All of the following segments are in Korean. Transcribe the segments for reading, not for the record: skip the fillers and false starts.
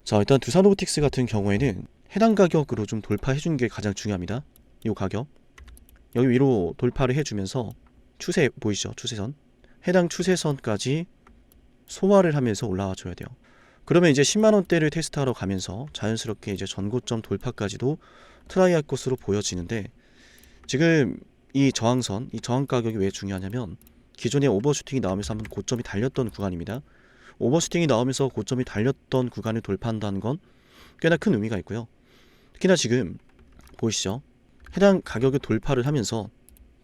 자, 일단 두산로보틱스 같은 경우에는 해당 가격으로 좀 돌파해주는 게 가장 중요합니다. 이 가격 여기 위로 돌파를 해주면서 추세 보이시죠? 추세선 해당 추세선까지 소화를 하면서 올라와 줘야 돼요. 그러면 이제 10만원대를 테스트하러 가면서 자연스럽게 이제 전고점 돌파까지도 트라이할 것으로 보여지는데, 지금 이 저항선, 이 저항 가격이 왜 중요하냐면 기존에 오버슈팅이 나오면서 한번 고점이 달렸던 구간입니다. 오버슈팅이 나오면서 고점이 달렸던 구간을 돌파한다는 건 꽤나 큰 의미가 있고요. 특히나 지금 보이시죠? 해당 가격을 돌파를 하면서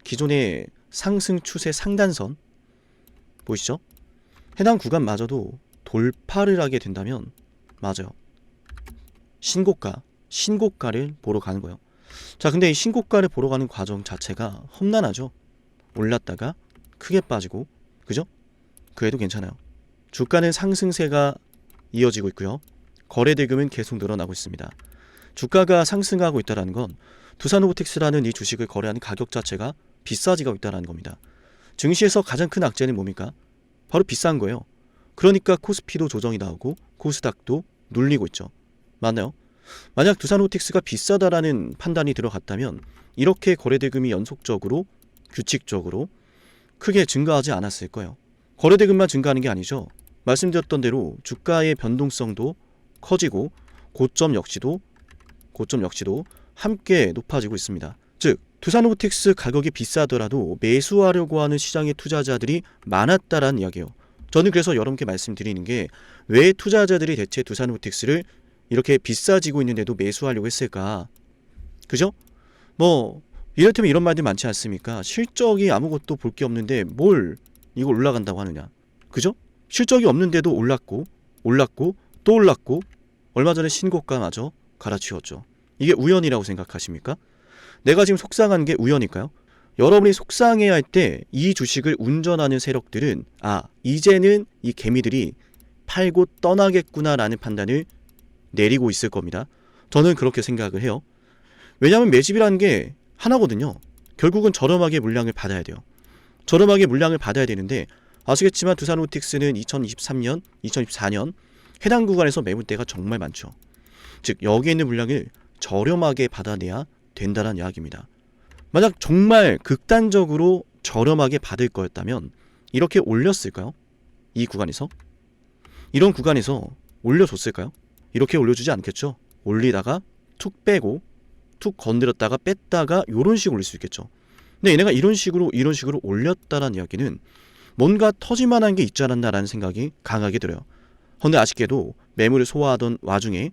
기존의 상승 추세 상단선 보이시죠? 해당 구간마저도 돌파를 하게 된다면 맞아요, 신고가를 보러 가는 거예요. 자, 근데 이 신고가를 보러 가는 과정 자체가 험난하죠. 올랐다가 크게 빠지고, 그죠? 그래도 괜찮아요. 주가는 상승세가 이어지고 있고요. 거래대금은 계속 늘어나고 있습니다. 주가가 상승하고 있다는 건 두산로보틱스라는 이 주식을 거래하는 가격 자체가 비싸지고 있다는 겁니다. 증시에서 가장 큰 악재는 뭡니까? 바로 비싼 거예요. 그러니까 코스피도 조정이 나오고 코스닥도 눌리고 있죠. 맞나요? 만약 두산로보틱스가 비싸다라는 판단이 들어갔다면 이렇게 거래대금이 연속적으로 규칙적으로 크게 증가하지 않았을 거예요. 거래대금만 증가하는 게 아니죠. 말씀드렸던 대로 주가의 변동성도 커지고 고점 역시도 함께 높아지고 있습니다. 즉 두산로보틱스 가격이 비싸더라도 매수하려고 하는 시장의 투자자들이 많았다라는 이야기예요. 저는 그래서 여러분께 말씀드리는 게, 왜 투자자들이 대체 두산로보틱스를 이렇게 비싸지고 있는데도 매수하려고 했을까? 그죠? 뭐 이를테면 이런 말들 많지 않습니까? 실적이 아무것도 볼 게 없는데 뭘 이거 올라간다고 하느냐? 그죠? 실적이 없는데도 올랐고 또 올랐고 얼마 전에 신고가마저 갈아치웠죠. 이게 우연이라고 생각하십니까? 내가 지금 속상한 게 우연일까요? 여러분이 속상해야 할 때 이 주식을 운전하는 세력들은 이제는 이 개미들이 팔고 떠나겠구나라는 판단을 내리고 있을 겁니다. 저는 그렇게 생각을 해요. 왜냐하면 매집이라는 게 하나거든요. 결국은 저렴하게 물량을 받아야 돼요. 저렴하게 물량을 받아야 되는데, 아시겠지만 두산로보틱스는 2023년, 2024년 해당 구간에서 매물대가 정말 많죠. 즉 여기에 있는 물량을 저렴하게 받아내야 된다는 이야기입니다. 만약 정말 극단적으로 저렴하게 받을 거였다면 이렇게 올렸을까요? 이 구간에서? 이런 구간에서 올려줬을까요? 이렇게 올려주지 않겠죠. 올리다가 툭 빼고 툭 건드렸다가 뺐다가 이런 식으로 올릴 수 있겠죠. 근데 얘네가 이런 식으로 올렸다는 이야기는 뭔가 터질만한 게 있지 않았나라는 생각이 강하게 들어요. 그런데 아쉽게도 매물을 소화하던 와중에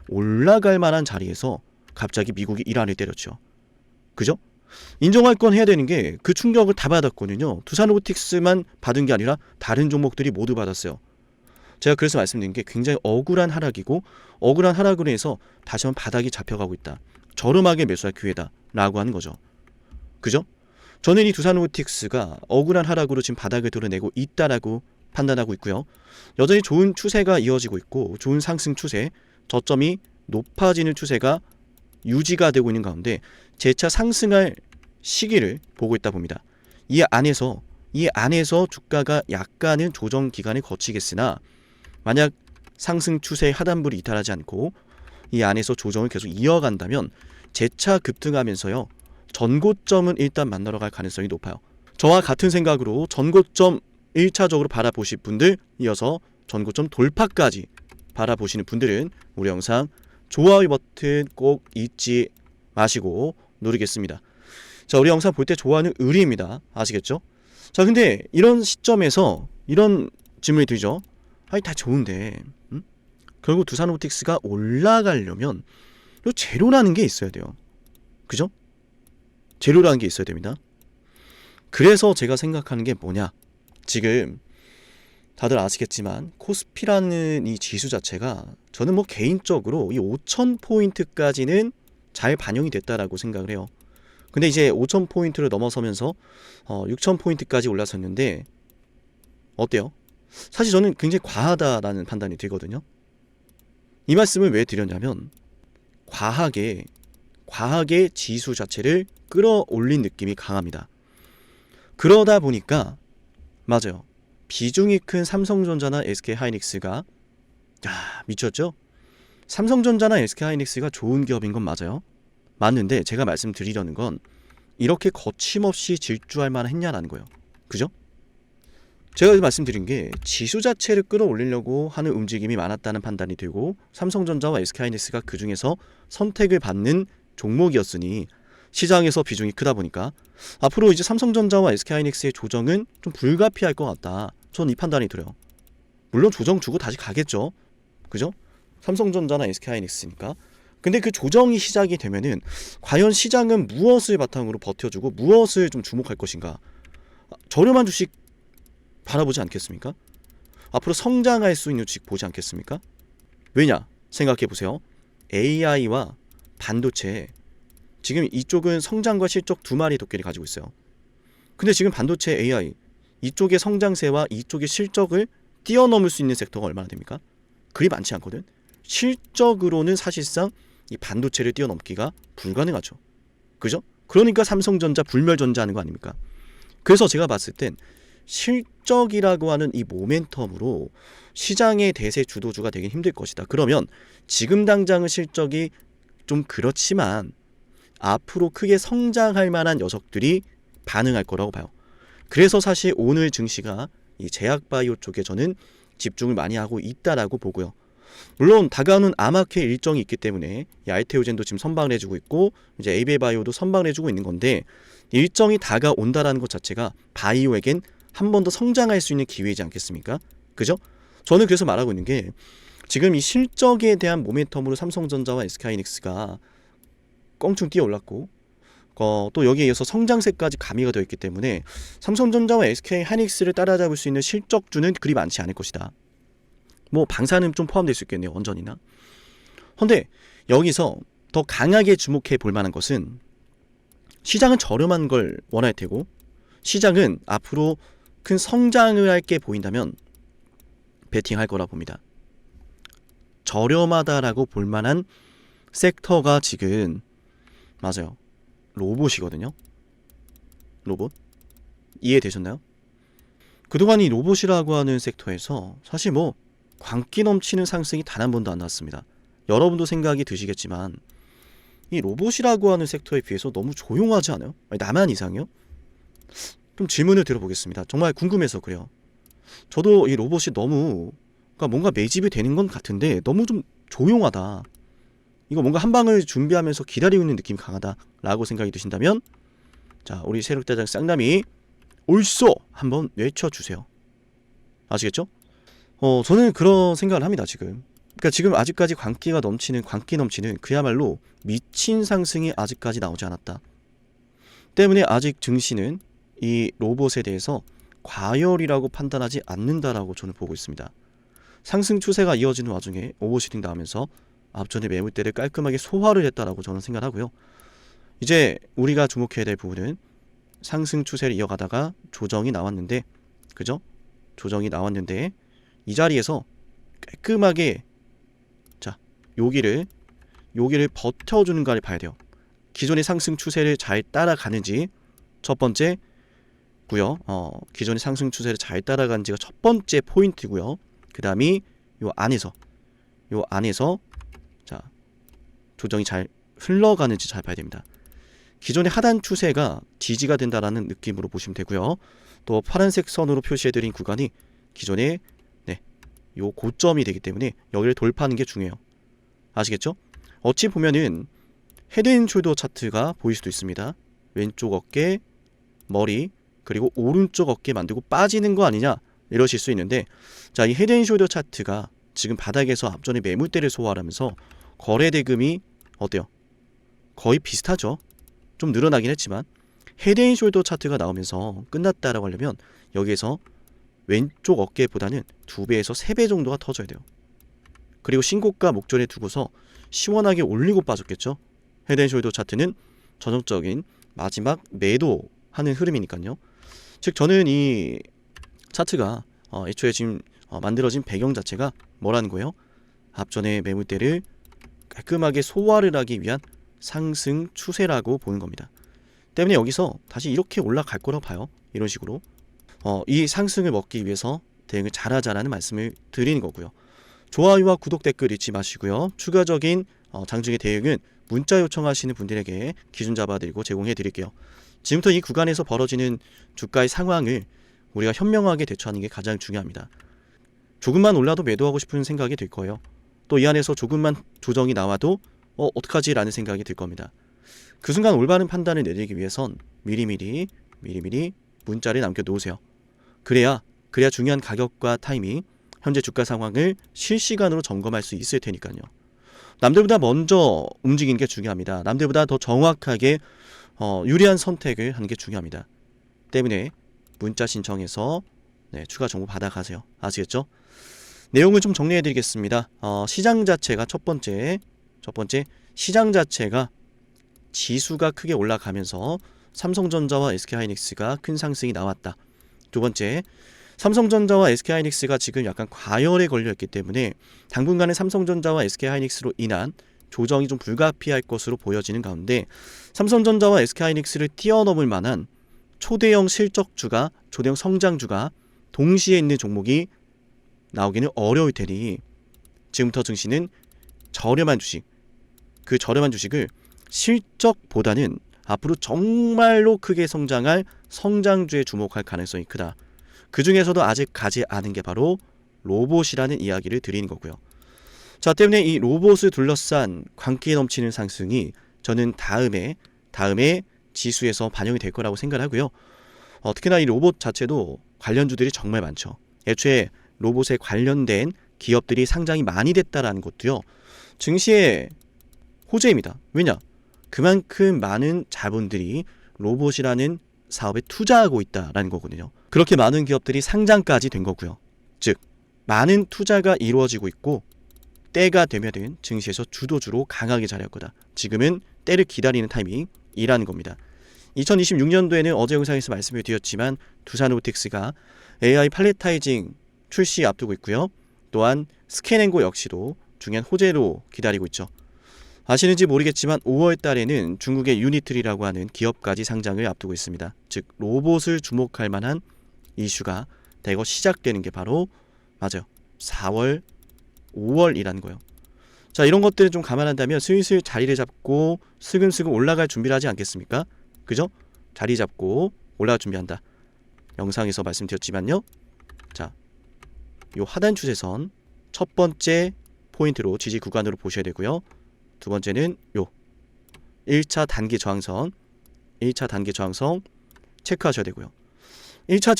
올라갈 만한 자리에서 갑자기 미국이 이란을 때렸죠. 그죠? 인정할 건 해야 되는 게 그 충격을 다 받았거든요. 두산로보틱스만 받은 게 아니라 다른 종목들이 모두 받았어요. 제가 그래서 말씀드린 게 굉장히 억울한 하락이고, 억울한 하락으로 해서 다시 한번 바닥이 잡혀가고 있다. 저렴하게 매수할 기회다 라고 하는 거죠. 그죠? 저는 이 두산로보틱스가 억울한 하락으로 지금 바닥을 드러내고 있다라고 판단하고 있고요. 여전히 좋은 추세가 이어지고 있고, 좋은 상승 추세, 저점이 높아지는 추세가 유지가 되고 있는 가운데 재차 상승할 시기를 보고 있다 봅니다. 이 안에서 주가가 약간은 조정 기간을 거치겠으나, 만약 상승 추세의 하단부를 이탈하지 않고 이 안에서 조정을 계속 이어간다면 재차 급등하면서요, 전고점은 일단 만나러 갈 가능성이 높아요. 저와 같은 생각으로 전고점 1차적으로 바라보실 분들, 이어서 전고점 돌파까지 바라보시는 분들은 우리 영상 좋아요 버튼 꼭 잊지 마시고 누르겠습니다. 자, 우리 영상 볼 때 좋아하는 의리입니다. 아시겠죠? 자, 근데 이런 시점에서 이런 질문이 들죠. 다 좋은데 결국 두산로보틱스가 올라가려면 재료라는 게 있어야 돼요. 그죠? 재료라는 게 있어야 됩니다. 그래서 제가 생각하는 게 뭐냐, 지금 다들 아시겠지만 코스피라는 이 지수 자체가 저는 개인적으로 이 5,000포인트까지는 잘 반영이 됐다라고 생각을 해요. 근데 이제 5,000포인트를 넘어서면서 6,000포인트까지 올라섰는데 어때요? 사실 저는 굉장히 과하다라는 판단이 들거든요. 이 말씀을 왜 드렸냐면, 과하게 지수 자체를 끌어올린 느낌이 강합니다. 그러다 보니까 비중이 큰 삼성전자나 SK하이닉스가 미쳤죠? 삼성전자나 SK하이닉스가 좋은 기업인 건 맞아요. 맞는데 제가 말씀드리려는 건 이렇게 거침없이 질주할 만했냐라는 거예요. 그죠? 제가 말씀드린 게 지수 자체를 끌어올리려고 하는 움직임이 많았다는 판단이 들고 삼성전자와 SK하이닉스가 그 중에서 선택을 받는 종목이었으니 시장에서 비중이 크다 보니까 앞으로 이제 삼성전자와 SK하이닉스의 조정은 좀 불가피할 것 같다. 전 이 판단이 들어요. 물론 조정 주고 다시 가겠죠. 그죠? 삼성전자나 SK하이닉스니까. 근데 그 조정이 시작이 되면은 과연 시장은 무엇을 바탕으로 버텨주고 무엇을 좀 주목할 것인가? 저렴한 주식 바라보지 않겠습니까? 앞으로 성장할 수 있는 주식 보지 않겠습니까? 왜냐? 생각해 보세요. AI와 반도체, 지금 이쪽은 성장과 실적 두 마리 토끼를 가지고 있어요. 근데 지금 반도체 AI 이쪽의 성장세와 이쪽의 실적을 뛰어넘을 수 있는 섹터가 얼마나 됩니까? 그리 많지 않거든. 실적으로는 사실상 이 반도체를 뛰어넘기가 불가능하죠. 그죠? 그러니까 삼성전자 불멸전자하는 거 아닙니까? 그래서 제가 봤을 땐 실적이라고 하는 이 모멘텀으로 시장의 대세 주도주가 되긴 힘들 것이다. 그러면 지금 당장은 실적이 좀 그렇지만 앞으로 크게 성장할 만한 녀석들이 반응할 거라고 봐요. 그래서 사실 오늘 증시가 이 제약바이오 쪽에 저는 집중을 많이 하고 있다라고 보고요. 물론 다가오는 아마케 일정이 있기 때문에 이 알테오젠도 지금 선방을 해주고 있고 이제 에이베바이오도 선방을 해주고 있는 건데 일정이 다가온다라는 것 자체가 바이오에겐 한 번 더 성장할 수 있는 기회이지 않겠습니까? 그죠? 저는 그래서 말하고 있는 게 지금 이 실적에 대한 모멘텀으로 삼성전자와 SK하이닉스가 껑충 뛰어올랐고 또 여기에 이어서 성장세까지 가미가 되어 있기 때문에 삼성전자와 SK하이닉스를 따라잡을 수 있는 실적주는 그리 많지 않을 것이다. 뭐 방사능 좀 포함될 수 있겠네요. 원전이나. 그런데 여기서 더 강하게 주목해 볼 만한 것은 시장은 저렴한 걸 원할 테고 시장은 앞으로 큰 성장을 할 게 보인다면 베팅할 거라 봅니다. 저렴하다라고 볼 만한 섹터가 지금 맞아요. 로봇이거든요. 로봇. 이해되셨나요? 그동안 이 로봇이라고 하는 섹터에서 사실 뭐 광기 넘치는 상승이 단 한 번도 안 나왔습니다. 여러분도 생각이 드시겠지만 이 로봇이라고 하는 섹터에 비해서 너무 조용하지 않아요? 아니, 나만 이상해요? 좀 질문을 드려보겠습니다. 정말 궁금해서 그래요. 저도 이 로봇이 너무 그러니까 뭔가 매집이 되는 건 같은데 너무 좀 조용하다. 이거 뭔가 한 방을 준비하면서 기다리고 있는 느낌이 강하다라고 생각이 드신다면 자, 우리 세력대장 쌍남이 올쏘 한번 외쳐주세요. 아시겠죠? 저는 그런 생각을 합니다. 지금. 그러니까 지금 아직까지 광기 넘치는 그야말로 미친 상승이 아직까지 나오지 않았다. 때문에 아직 증시는 이 로봇에 대해서 과열이라고 판단하지 않는다라고 저는 보고 있습니다. 상승 추세가 이어지는 와중에 오버슈팅 나오면서 앞전의 매물대를 깔끔하게 소화를 했다라고 저는 생각하고요. 이제 우리가 주목해야 될 부분은 상승 추세를 이어가다가 조정이 나왔는데, 그죠? 조정이 나왔는데 이 자리에서 깔끔하게 자 여기를 버텨주는가를 봐야 돼요. 기존의 상승 추세를 잘 따라가는지 첫 번째 고요. 기존의 상승 추세를 잘 따라가는지가 첫 번째 포인트고요. 그 다음이 요 안에서 자 조정이 잘 흘러가는지 잘 봐야 됩니다. 기존의 하단 추세가 지지가 된다라는 느낌으로 보시면 되고요. 또 파란색 선으로 표시해드린 구간이 기존의 요 고점이 되기 때문에 여기를 돌파하는 게 중요해요. 아시겠죠? 어찌 보면은 헤드앤숄더 차트가 보일 수도 있습니다. 왼쪽 어깨, 머리, 그리고 오른쪽 어깨 만들고 빠지는 거 아니냐 이러실 수 있는데 자, 이 헤드앤숄더 차트가 지금 바닥에서 앞전에 매물대를 소화하면서 거래 대금이 어때요? 거의 비슷하죠. 좀 늘어나긴 했지만 헤드앤숄더 차트가 나오면서 끝났다라고 하려면 여기에서 왼쪽 어깨보다는 2배에서 3배 정도가 터져야 돼요. 그리고 신고가 목전에 두고서 시원하게 올리고 빠졌겠죠. 헤드앤숄더 차트는 전형적인 마지막 매도하는 흐름이니까요. 즉 저는 이 차트가 애초에 지금 만들어진 배경 자체가 뭐라는 거예요? 앞전의 매물대를 깔끔하게 소화를 하기 위한 상승 추세라고 보는 겁니다. 때문에 여기서 다시 이렇게 올라갈 거라고 봐요. 이런 식으로 이 상승을 먹기 위해서 대응을 잘하자라는 말씀을 드리는 거고요. 좋아요와 구독, 댓글 잊지 마시고요. 추가적인 장중의 대응은 문자 요청하시는 분들에게 기준 잡아드리고 제공해 드릴게요. 지금부터 이 구간에서 벌어지는 주가의 상황을 우리가 현명하게 대처하는 게 가장 중요합니다. 조금만 올라도 매도하고 싶은 생각이 들 거예요. 또 이 안에서 조금만 조정이 나와도 어떡하지? 라는 생각이 들 겁니다. 그 순간 올바른 판단을 내리기 위해선 미리미리 문자를 남겨놓으세요. 그래야 중요한 가격과 타이밍, 현재 주가 상황을 실시간으로 점검할 수 있을 테니까요. 남들보다 먼저 움직이는 게 중요합니다. 남들보다 더 정확하게 유리한 선택을 하는 게 중요합니다. 때문에 문자 신청해서 추가 정보 받아가세요. 아시겠죠? 내용을 좀 정리해드리겠습니다. 시장 자체가 첫 번째 시장 자체가 지수가 크게 올라가면서 삼성전자와 SK하이닉스가 큰 상승이 나왔다. 두 번째, 삼성전자와 SK하이닉스가 지금 약간 과열에 걸려있기 때문에 당분간은 삼성전자와 SK하이닉스로 인한 조정이 좀 불가피할 것으로 보여지는 가운데 삼성전자와 SK하이닉스를 뛰어넘을 만한 초대형 실적주가, 초대형 성장주가 동시에 있는 종목이 나오기는 어려울 테니 지금부터 증시는 저렴한 주식, 그 저렴한 주식을 실적보다는 앞으로 정말로 크게 성장할 성장주에 주목할 가능성이 크다. 그 중에서도 아직 가지 않은 게 바로 로봇이라는 이야기를 드리는 거고요. 자, 때문에 이 로봇을 둘러싼 광기 넘치는 상승이 저는 다음에 지수에서 반영이 될 거라고 생각하고요. 특히나 이 로봇 자체도 관련주들이 정말 많죠. 애초에 로봇에 관련된 기업들이 상장이 많이 됐다라는 것도요. 증시의 호재입니다. 왜냐? 그만큼 많은 자본들이 로봇이라는 사업에 투자하고 있다라는 거거든요. 그렇게 많은 기업들이 상장까지 된 거고요. 즉, 많은 투자가 이루어지고 있고 때가 되면은 증시에서 주도주로 강하게 자리할 거다. 지금은 때를 기다리는 타이밍이라는 겁니다. 2026년도에는 어제 영상에서 말씀을 드렸지만 두산로보틱스가 AI 팔레타이징 출시 앞두고 있고요. 또한 스캔앤고 역시도 중요한 호재로 기다리고 있죠. 아시는지 모르겠지만 5월 달에는 중국의 유니트리라고 하는 기업까지 상장을 앞두고 있습니다. 즉 로봇을 주목할 만한 이슈가 대거 시작되는 게 바로 맞아요. 4월, 5월이라는 거예요. 자, 이런 것들을 좀 감안한다면 슬슬 자리를 잡고 슬금슬금 올라갈 준비를 하지 않겠습니까? 그죠? 자리 잡고 올라갈 준비한다. 영상에서 말씀드렸지만요. 자, 요 하단 추세선 첫 번째 포인트로 지지 구간으로 보셔야 되고요. 두 번째는 요 1차 단기 저항선 체크하셔야 되고요. 1차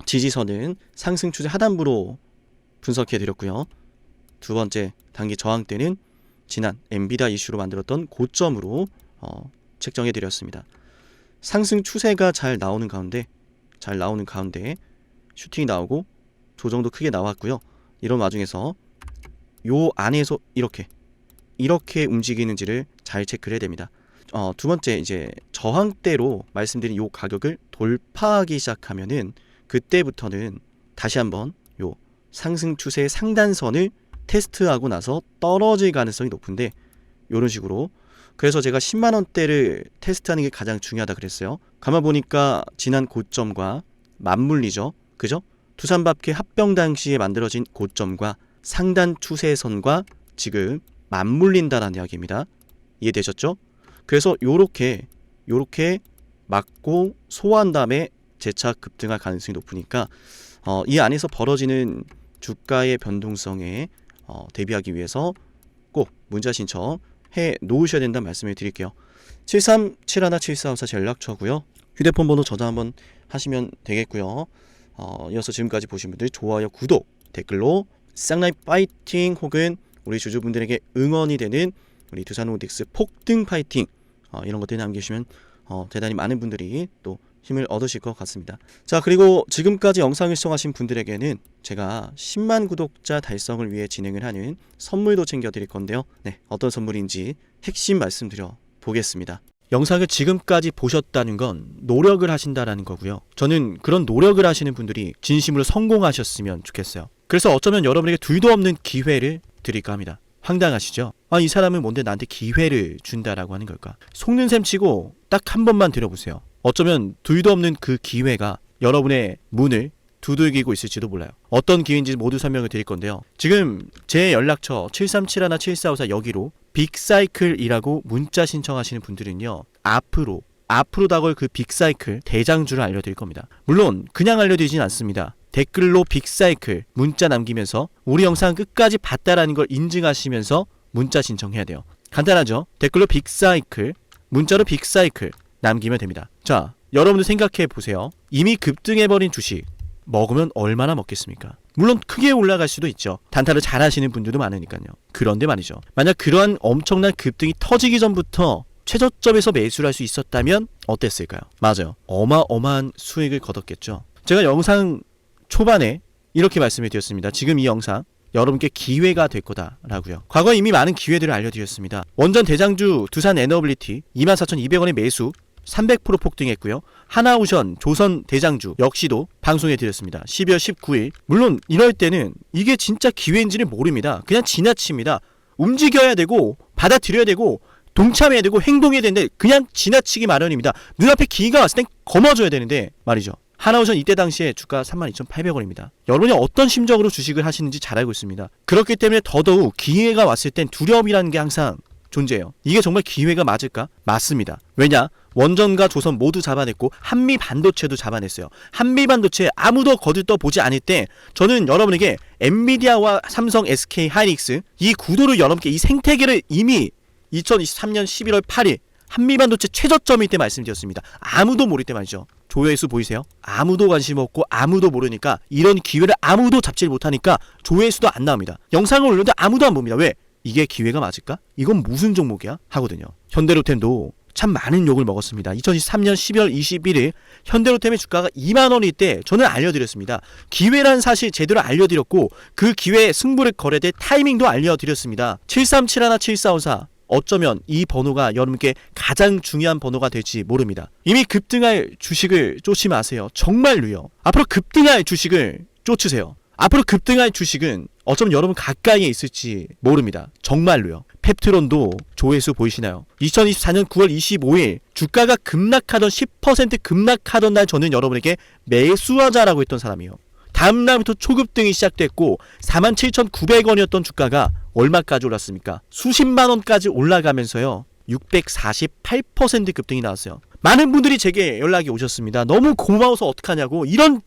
지지선은 상승 추세 하단부로 분석해 드렸고요. 두 번째 단기 저항 때는 지난 엔비디아 이슈로 만들었던 고점으로 책정해 드렸습니다. 상승 추세가 잘 나오는 가운데 슈팅이 나오고 조정도 크게 나왔고요. 이런 와중에서 요 안에서 이렇게 움직이는지를 잘 체크를 해야 됩니다. 두 번째 이제 저항대로 말씀드린 요 가격을 돌파하기 시작하면은 그때부터는 다시 한번 요 상승 추세의 상단선을 테스트하고 나서 떨어질 가능성이 높은데 요런 식으로 그래서 제가 10만 원대를 테스트하는 게 가장 중요하다 그랬어요. 가만 보니까 지난 고점과 맞물리죠. 그죠? 두산밥케 합병 당시에 만들어진 고점과 상단 추세선과 지금 맞물린다라는 이야기입니다. 이해되셨죠? 그래서 요렇게 막고 소화한 다음에 재차 급등할 가능성이 높으니까 이 안에서 벌어지는 주가의 변동성에 대비하기 위해서 꼭 문자 신청해 놓으셔야 된다는 말씀을 드릴게요. 73717454 제 연락처고요. 휴대폰 번호 저장 한번 하시면 되겠고요. 이어서 지금까지 보신 분들 좋아요, 구독, 댓글로 쌍라이 파이팅 혹은 우리 주주분들에게 응원이 되는 우리 두산로보틱스 폭등 파이팅 이런 것들 남기시면 대단히 많은 분들이 또 힘을 얻으실 것 같습니다. 자, 그리고 지금까지 영상을 시청하신 분들에게는 제가 10만 구독자 달성을 위해 진행을 하는 선물도 챙겨드릴 건데요. 네, 어떤 선물인지 핵심 말씀드려 보겠습니다. 영상을 지금까지 보셨다는 건 노력을 하신다라는 거고요. 저는 그런 노력을 하시는 분들이 진심으로 성공하셨으면 좋겠어요. 그래서 어쩌면 여러분에게 둘도 없는 기회를 드릴까 합니다. 황당하시죠? 이 사람은 뭔데 나한테 기회를 준다라고 하는 걸까? 속는 셈 치고 딱 한 번만 들어보세요. 어쩌면 둘도 없는 그 기회가 여러분의 문을 두들기고 있을지도 몰라요. 어떤 기회인지 모두 설명을 드릴 건데요. 지금 제 연락처 7371-7454 여기로 빅사이클이라고 문자 신청하시는 분들은요, 앞으로 다가올 그 빅사이클 대장주를 알려드릴 겁니다. 물론 그냥 알려드리진 않습니다. 댓글로 빅사이클 문자 남기면서 우리 영상 끝까지 봤다라는 걸 인증하시면서 문자 신청해야 돼요. 간단하죠? 댓글로 빅사이클, 문자로 빅사이클 남기면 됩니다. 자, 여러분들 생각해 보세요. 이미 급등해버린 주식 먹으면 얼마나 먹겠습니까? 물론 크게 올라갈 수도 있죠. 단타를 잘 하시는 분들도 많으니까요. 그런데 말이죠, 만약 그러한 엄청난 급등이 터지기 전부터 최저점에서 매수를 할 수 있었다면 어땠을까요? 맞아요. 어마어마한 수익을 거뒀겠죠. 제가 영상 초반에 이렇게 말씀을 드렸습니다. 지금 이 영상 여러분께 기회가 될 거다라고요. 과거에 이미 많은 기회들을 알려드렸습니다. 원전 대장주 두산 에너빌리티 24,200원의 매수 300% 폭등했고요. 하나오션 조선 대장주 역시도 방송해 드렸습니다. 12월 19일. 물론 이럴 때는 이게 진짜 기회인지를 모릅니다. 그냥 지나칩니다. 움직여야 되고 받아들여야 되고 동참해야 되고 행동해야 되는데 그냥 지나치기 마련입니다. 눈앞에 기회가 왔을 땐 거머줘야 되는데 말이죠. 하나오션 이때 당시에 주가 32,800원입니다. 여러분이 어떤 심정으로 주식을 하시는지 잘 알고 있습니다. 그렇기 때문에 더더욱 기회가 왔을 땐 두려움이라는 게 항상 존재해요. 이게 정말 기회가 맞을까? 맞습니다. 왜냐? 원전과 조선 모두 잡아냈고 한미반도체도 잡아냈어요. 한미반도체 아무도 거들떠보지 않을 때 저는 여러분에게 엔비디아와 삼성, SK 하이닉스 이 구도를 여러분께 이 생태계를 이미 2023년 11월 8일 한미반도체 최저점일 때 말씀드렸습니다. 아무도 모를 때 말이죠. 조회수 보이세요? 아무도 관심 없고 아무도 모르니까 이런 기회를 아무도 잡지 못하니까 조회수도 안 나옵니다. 영상을 올려도 아무도 안 봅니다. 왜? 이게 기회가 맞을까? 이건 무슨 종목이야? 하거든요. 현대로템도 참 많은 욕을 먹었습니다. 2023년 12월 21일 현대로템의 주가가 2만원일 때 저는 알려드렸습니다. 기회란 사실 제대로 알려드렸고 그 기회에 승부를 걸어야 될 타이밍도 알려드렸습니다. 7371-7454 어쩌면 이 번호가 여러분께 가장 중요한 번호가 될지 모릅니다. 이미 급등할 주식을 쫓지 마세요. 정말로요. 앞으로 급등할 주식을 쫓으세요. 앞으로 급등할 주식은 어쩌면 여러분 가까이에 있을지 모릅니다. 정말로요. 펩트론도 조회수 보이시나요? 2024년 9월 25일 주가가 급락하던 10% 급락하던 날 저는 여러분에게 매수하자라고 했던 사람이에요. 다음 날부터 초급등이 시작됐고 47,900원이었던 주가가 얼마까지 올랐습니까? 수십만 원까지 올라가면서요. 648% 급등이 나왔어요. 많은 분들이 제게 연락이 오셨습니다. 너무 고마워서 어떡하냐고. 이런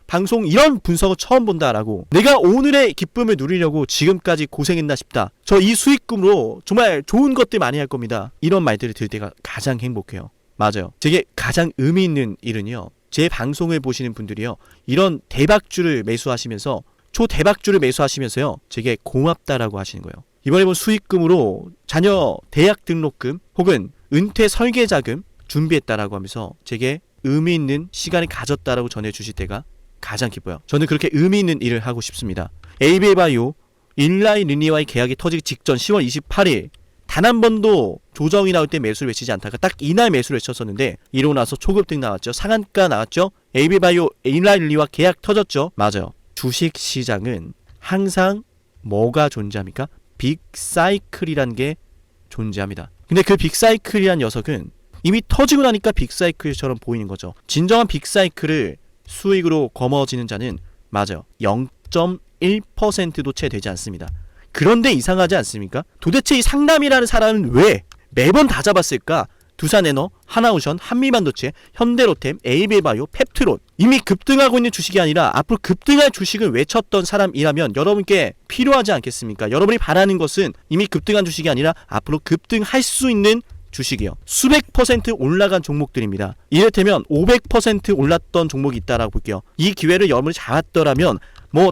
방송, 이런 분석을 처음 본다라고. 내가 오늘의 기쁨을 누리려고 지금까지 고생했나 싶다. 저 이 수익금으로 정말 좋은 것들 많이 할 겁니다. 이런 말들을 들을 때가 가장 행복해요. 맞아요. 제게 가장 의미 있는 일은요, 제 방송을 보시는 분들이요, 이런 대박주를 매수하시면서 초대박주를 매수하시면서요, 제게 고맙다라고 하시는 거예요. 이번에 본 수익금으로 자녀 대학 등록금 혹은 은퇴 설계자금 준비했다라고 하면서 제게 의미 있는 시간을 가졌다라고 전해주실 때가 가장 기뻐요. 저는 그렇게 의미 있는 일을 하고 싶습니다. 에이비바이오 일라이 리니와의 계약이 터지기 직전 10월 28일 단 한 번도 조정이 나올 때 매수를 외치지 않다가 딱 이날 매수를 외쳤었는데 이러고 나서 초급등 나왔죠. 상한가 나왔죠. 에이비바이오 일라이 리니와 계약 터졌죠. 맞아요. 주식시장은 항상 뭐가 존재합니까? 빅사이클이란 게 존재합니다. 근데 그 빅사이클이란 녀석은 이미 터지고 나니까 빅사이클처럼 보이는 거죠. 진정한 빅사이클을 수익으로 거머쥐는 자는 맞아요. 0.1%도 채 되지 않습니다. 그런데 이상하지 않습니까? 도대체 이 상남이라는 사람은 왜 매번 다 잡았을까? 두산에너, 하나오션, 한미반도체, 현대로템, 에이비바이오, 펩트론 이미 급등하고 있는 주식이 아니라 앞으로 급등할 주식을 외쳤던 사람이라면 여러분께 필요하지 않겠습니까? 여러분이 바라는 것은 이미 급등한 주식이 아니라 앞으로 급등할 수 있는 주식이요. 수백 퍼센트 올라간 종목들입니다. 이를테면 500% 올랐던 종목이 있다라고 볼게요. 이 기회를 여러분이 잡았더라면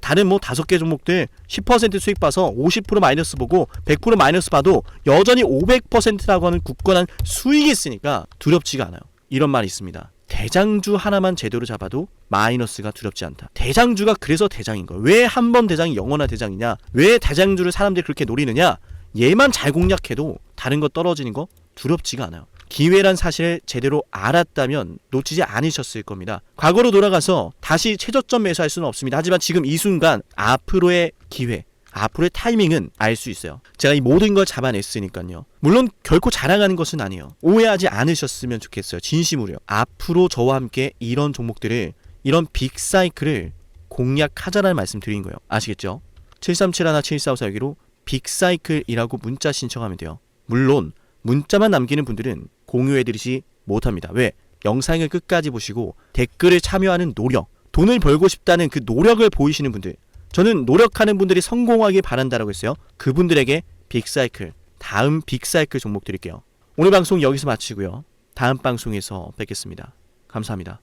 다른 5개 종목들 10% 수익 봐서 50% 마이너스 보고 100% 마이너스 봐도 여전히 500%라고 하는 굳건한 수익이 있으니까 두렵지가 않아요. 이런 말이 있습니다. 대장주 하나만 제대로 잡아도 마이너스가 두렵지 않다. 대장주가 그래서 대장인 거예요. 왜 한 번 대장이 영원한 대장이냐? 왜 대장주를 사람들이 그렇게 노리느냐? 얘만 잘 공략해도 다른 거 떨어지는 거 두렵지가 않아요. 기회란 사실을 제대로 알았다면 놓치지 않으셨을 겁니다. 과거로 돌아가서 다시 최저점 매수할 수는 없습니다. 하지만 지금 이 순간 앞으로의 기회, 앞으로의 타이밍은 알 수 있어요. 제가 이 모든 걸 잡아냈으니까요. 물론 결코 자랑하는 것은 아니에요. 오해하지 않으셨으면 좋겠어요. 진심으로요. 앞으로 저와 함께 이런 종목들을, 이런 빅사이클을 공략하자라는 말씀 드린 거예요. 아시겠죠? 737-1-7454 빅사이클이라고 문자 신청하면 돼요. 물론 문자만 남기는 분들은 공유해드리지 못합니다. 왜? 영상을 끝까지 보시고 댓글을 참여하는 노력, 돈을 벌고 싶다는 그 노력을 보이시는 분들, 저는 노력하는 분들이 성공하길 바란다라고 했어요. 그분들에게 빅사이클, 다음 빅사이클 종목 드릴게요. 오늘 방송 여기서 마치고요. 다음 방송에서 뵙겠습니다. 감사합니다.